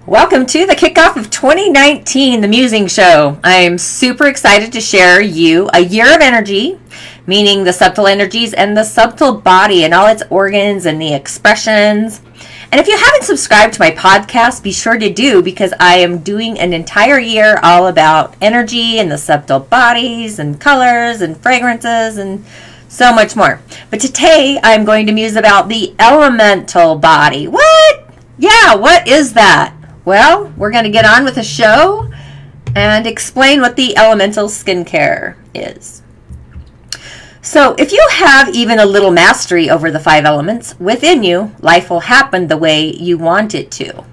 Welcome to the kickoff of 2019, the Musing Show. I'm super excited to share you a year of energy, meaning the subtle energies and the subtle body and all its organs and the expressions. And if you haven't subscribed to my podcast, be sure to do, because I am doing an entire year all about energy and the subtle bodies and colors and fragrances and so much more. But today I'm going to muse about the elemental body. What? Yeah, what is that? Well, we're going to get on with the show and explain what the elemental skincare is. So if you have even a little mastery over the 5 elements within you, life will happen the way you want it to.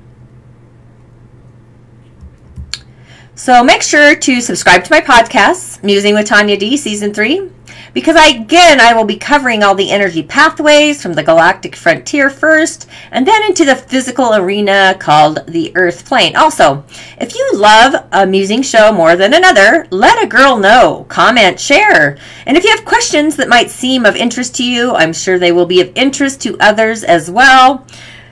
So make sure to subscribe to my podcast, Musing with Tonya Dee, Season 3, because I will be covering all the energy pathways from the galactic frontier first, and then into the physical arena called the Earth plane. Also, if you love a musing show more than another, let a girl know. Comment, share. And if you have questions that might seem of interest to you, I'm sure they will be of interest to others as well.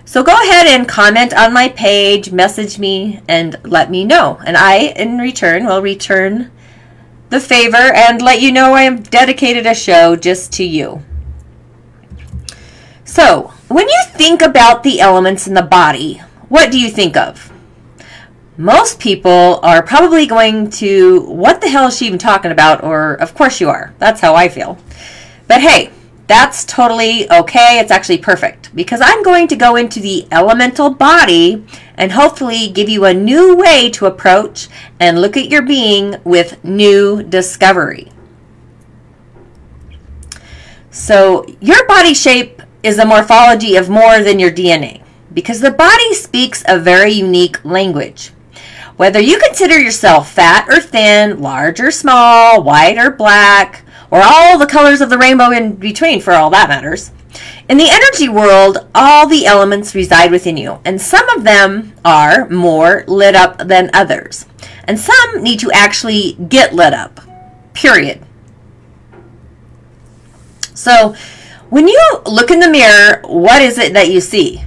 So go ahead and comment on my page, message me, and let me know. And I, in return, will return the favor and let you know I have dedicated a show just to you. So, when you think about the elements in the body, what do you think of? Most people are probably going to, what the hell is she even talking about? Or, of course you are. That's how I feel. But hey, that's totally okay. It's actually perfect, because I'm going to go into the elemental body and hopefully give you a new way to approach and look at your being with new discovery. So your body shape is a morphology of more than your DNA, because the body speaks a very unique language. Whether you consider yourself fat or thin, large or small, white or black, or all the colors of the rainbow in between, for all that matters. In the energy world, all the elements reside within you, and some of them are more lit up than others, and some need to actually get lit up, period. So, when you look in the mirror, what is it that you see?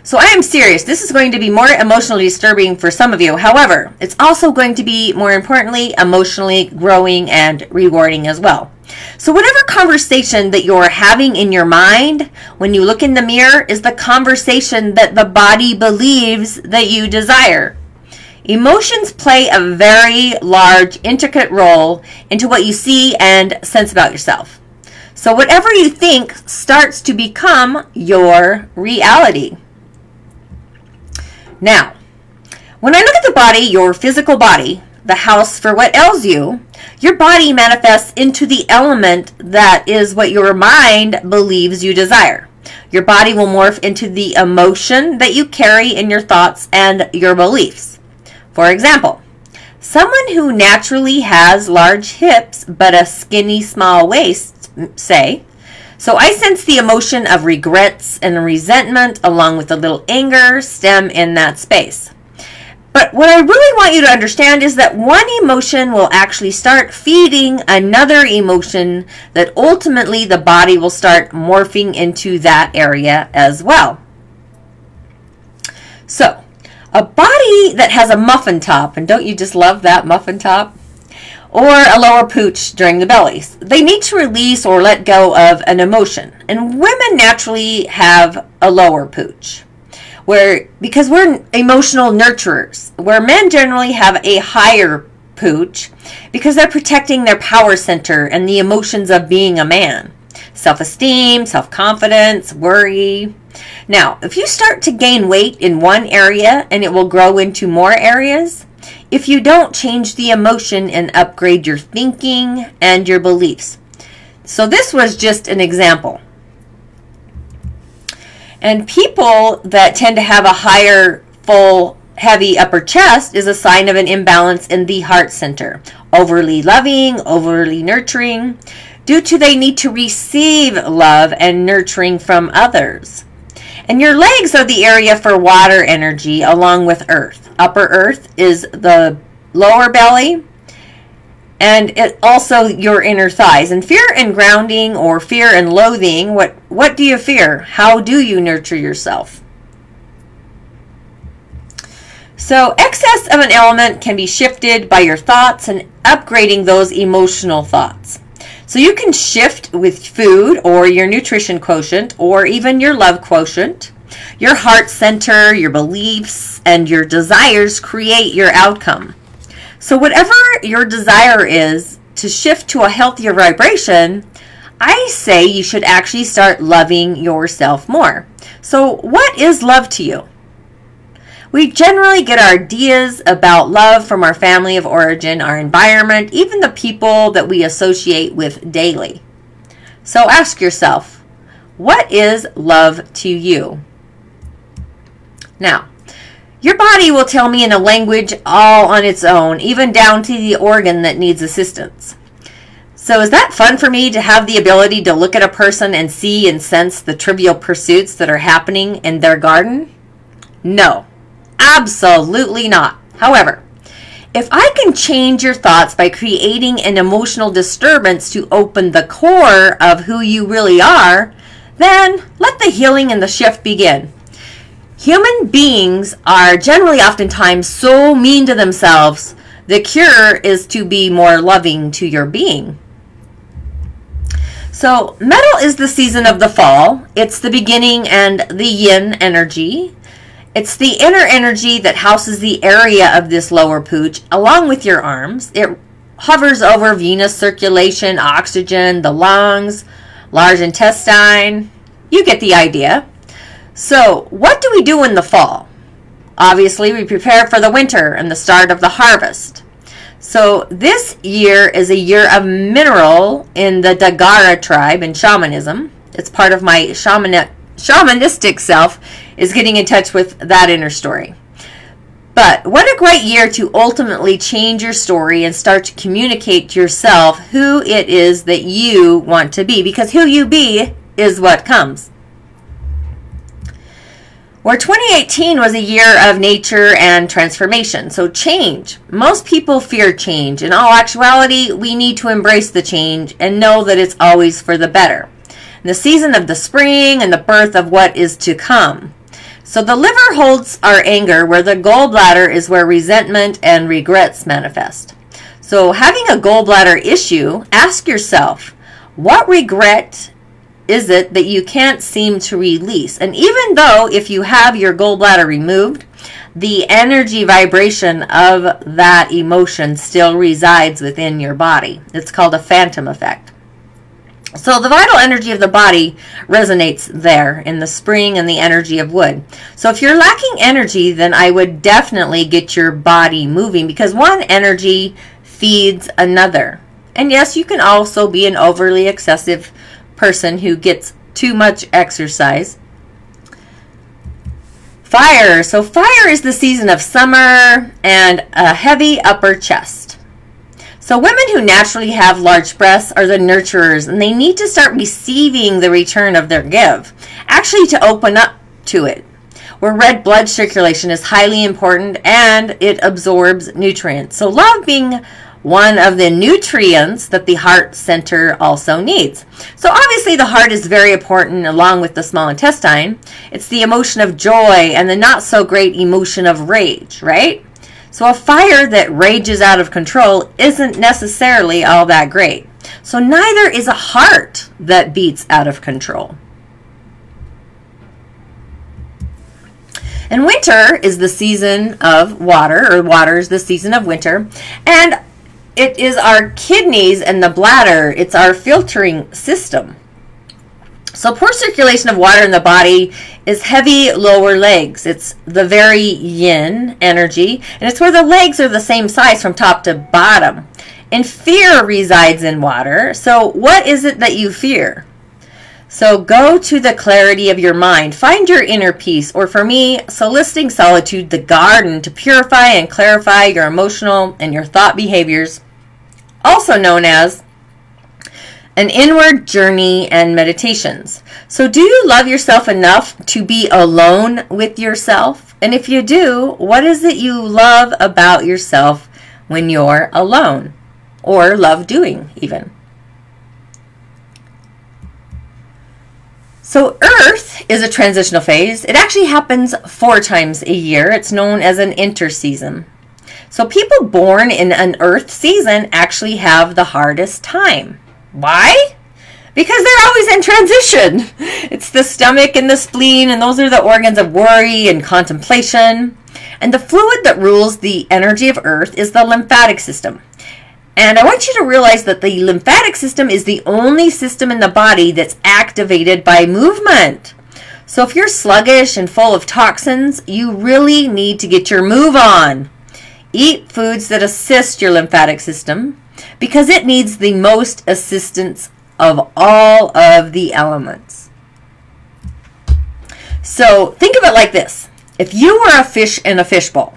So I am serious. This is going to be more emotionally disturbing for some of you. However, it's also going to be, more importantly, emotionally growing and rewarding as well. So whatever conversation that you're having in your mind when you look in the mirror is the conversation that the body believes that you desire. Emotions play a very large, intricate role into what you see and sense about yourself. So whatever you think starts to become your reality. Now, when I look at the body, your physical body, the house for what ails you, your body manifests into the element that is what your mind believes you desire. Your body will morph into the emotion that you carry in your thoughts and your beliefs. For example, someone who naturally has large hips but a skinny small waist, say, so I sense the emotion of regrets and resentment along with a little anger stem in that space. But what I really want you to understand is that one emotion will actually start feeding another emotion that ultimately the body will start morphing into that area as well. So, a body that has a muffin top, and don't you just love that muffin top? Or a lower pooch during the bellies. They need to release or let go of an emotion. And women naturally have a lower pooch, because we're emotional nurturers, where men generally have a higher pooch because they're protecting their power center and the emotions of being a man. Self-esteem, self-confidence, worry. Now, if you start to gain weight in one area and it will grow into more areas, if you don't change the emotion and upgrade your thinking and your beliefs. So this was just an example. And people that tend to have a higher, full, heavy upper chest is a sign of an imbalance in the heart center. Overly loving, overly nurturing, due to they need to receive love and nurturing from others. And your legs are the area for water energy along with earth. Upper earth is the lower belly, and it also your inner thighs. And fear and grounding, or fear and loathing, what do you fear? How do you nurture yourself? So excess of an element can be shifted by your thoughts and upgrading those emotional thoughts. So you can shift with food or your nutrition quotient or even your love quotient. Your heart center, your beliefs, and your desires create your outcome. So whatever your desire is to shift to a healthier vibration, I say you should actually start loving yourself more. So what is love to you? We generally get our ideas about love from our family of origin, our environment, even the people that we associate with daily. So ask yourself, what is love to you? Now, your body will tell me in a language all on its own, even down to the organ that needs assistance. So is that fun for me to have the ability to look at a person and see and sense the trivial pursuits that are happening in their garden? No. Absolutely not. However, if I can change your thoughts by creating an emotional disturbance to open the core of who you really are, then let the healing and the shift begin. Human beings are generally oftentimes so mean to themselves. The cure is to be more loving to your being. So metal is the season of the fall. It's the beginning and the yin energy. It's the inner energy that houses the area of this lower pooch along with your arms. It hovers over venous circulation, oxygen, the lungs, large intestine. You get the idea. So what do we do in the fall? Obviously, we prepare for the winter and the start of the harvest. So this year is a year of mineral in the Dagara tribe in shamanism. It's part of my shamanistic self is getting in touch with that inner story. But what a great year to ultimately change your story and start to communicate to yourself who it is that you want to be, because who you be is what comes. Where 2018 was a year of nature and transformation, so change. Most people fear change. In all actuality, we need to embrace the change and know that it's always for the better. The season of the spring and the birth of what is to come. So the liver holds our anger, where the gallbladder is where resentment and regrets manifest. So having a gallbladder issue, ask yourself, what regret is it that you can't seem to release? And even though if you have your gallbladder removed, the energy vibration of that emotion still resides within your body. It's called a phantom effect. So the vital energy of the body resonates there in the spring and the energy of wood. So if you're lacking energy, then I would definitely get your body moving, because one energy feeds another. And yes, you can also be an overly excessive person who gets too much exercise. Fire. So fire is the season of summer and a heavy upper chest. So women who naturally have large breasts are the nurturers, and they need to start receiving the return of their give, actually to open up to it, where red blood circulation is highly important and it absorbs nutrients. So love being one of the nutrients that the heart center also needs. So obviously the heart is very important along with the small intestine. It's the emotion of joy and the not so great emotion of rage, right? So a fire that rages out of control isn't necessarily all that great. So neither is a heart that beats out of control. And winter is the season of water, or water is the season of winter. And it is our kidneys and the bladder. It's our filtering system. So poor circulation of water in the body is heavy lower legs. It's the very yin energy, and it's where the legs are the same size from top to bottom. And fear resides in water. So what is it that you fear? So go to the clarity of your mind. Find your inner peace, or for me, soliciting solitude, the garden, to purify and clarify your emotional and your thought behaviors, also known as an inward journey and meditations. So do you love yourself enough to be alone with yourself? And if you do, what is it you love about yourself when you're alone, or love doing even? So Earth is a transitional phase. It actually happens 4 times a year. It's known as an interseason. So people born in an Earth season actually have the hardest time. Why? Because they're always in transition. It's the stomach and the spleen, and those are the organs of worry and contemplation. And the fluid that rules the energy of Earth is the lymphatic system. And I want you to realize that the lymphatic system is the only system in the body that's activated by movement. So if you're sluggish and full of toxins, you really need to get your move on. Eat foods that assist your lymphatic system because it needs the most assistance of all of the elements. So think of it like this. If you were a fish in a fishbowl,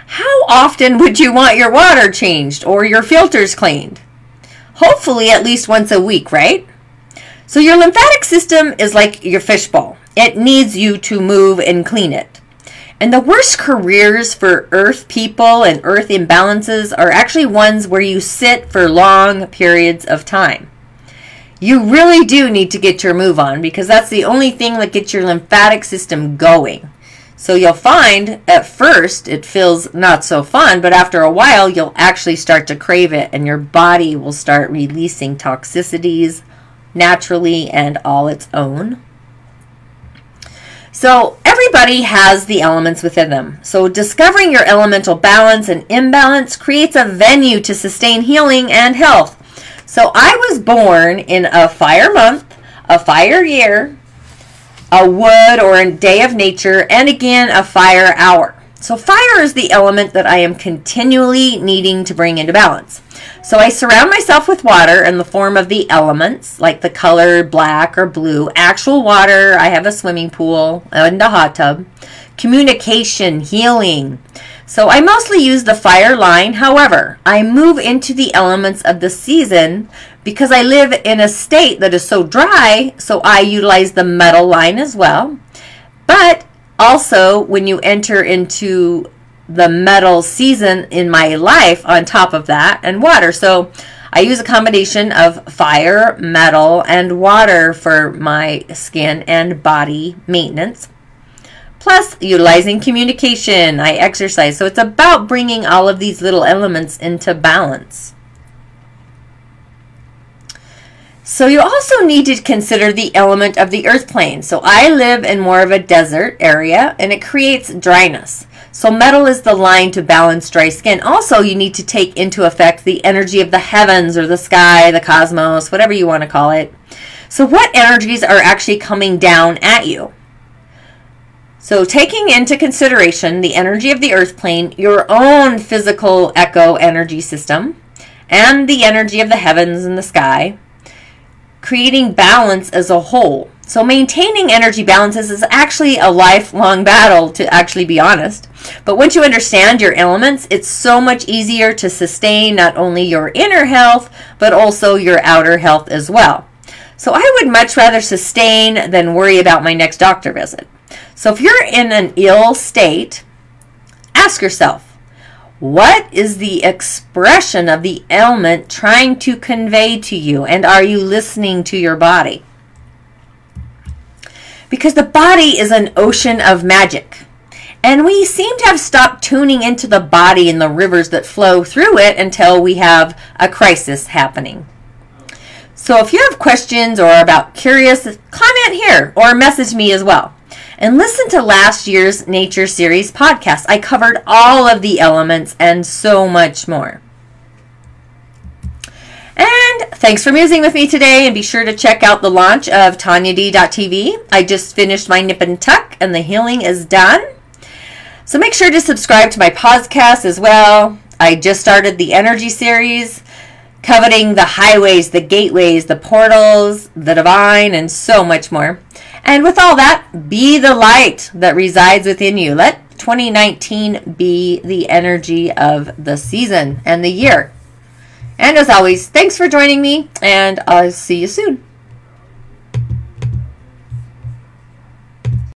how often would you want your water changed or your filters cleaned? Hopefully at least once a week, right? So your lymphatic system is like your fishbowl. It needs you to move and clean it. And the worst careers for Earth people and Earth imbalances are actually ones where you sit for long periods of time. You really do need to get your move on because that's the only thing that gets your lymphatic system going. So you'll find at first it feels not so fun, but after a while you'll actually start to crave it and your body will start releasing toxicities naturally and all its own. So everybody has the elements within them. So discovering your elemental balance and imbalance creates a venue to sustain healing and health. So I was born in a fire month, a fire year, a wood or a day of nature, and again a fire hour. So fire is the element that I am continually needing to bring into balance. So I surround myself with water in the form of the elements, like the color black or blue, actual water, I have a swimming pool and a hot tub, communication, healing. So I mostly use the fire line. However, I move into the elements of the season because I live in a state that is so dry, so I utilize the metal line as well. But also, when you enter into the metal season in my life on top of that, and water. So I use a combination of fire, metal, and water for my skin and body maintenance. Plus, utilizing communication, I exercise. So it's about bringing all of these little elements into balance. So you also need to consider the element of the earth plane. So I live in more of a desert area and it creates dryness. So metal is the line to balance dry skin. Also, you need to take into effect the energy of the heavens or the sky, the cosmos, whatever you want to call it. So what energies are actually coming down at you? So taking into consideration the energy of the earth plane, your own physical echo energy system, and the energy of the heavens and the sky, creating balance as a whole. So maintaining energy balances is actually a lifelong battle, to actually be honest. But once you understand your elements, it's so much easier to sustain not only your inner health, but also your outer health as well. So I would much rather sustain than worry about my next doctor visit. So if you're in an ill state, ask yourself, what is the expression of the ailment trying to convey to you? And are you listening to your body? Because the body is an ocean of magic. And we seem to have stopped tuning into the body and the rivers that flow through it until we have a crisis happening. So if you have questions or are about curious, comment here or message me as well. And listen to last year's Nature Series podcast. I covered all of the elements and so much more. And thanks for musing with me today, and be sure to check out the launch of TonyaDee.tv. I just finished my nip and tuck and the healing is done. So make sure to subscribe to my podcast as well. I just started the energy series covering the highways, the gateways, the portals, the divine, and so much more. And with all that, be the light that resides within you. Let 2019 be the energy of the season and the year. And as always, thanks for joining me, and I'll see you soon.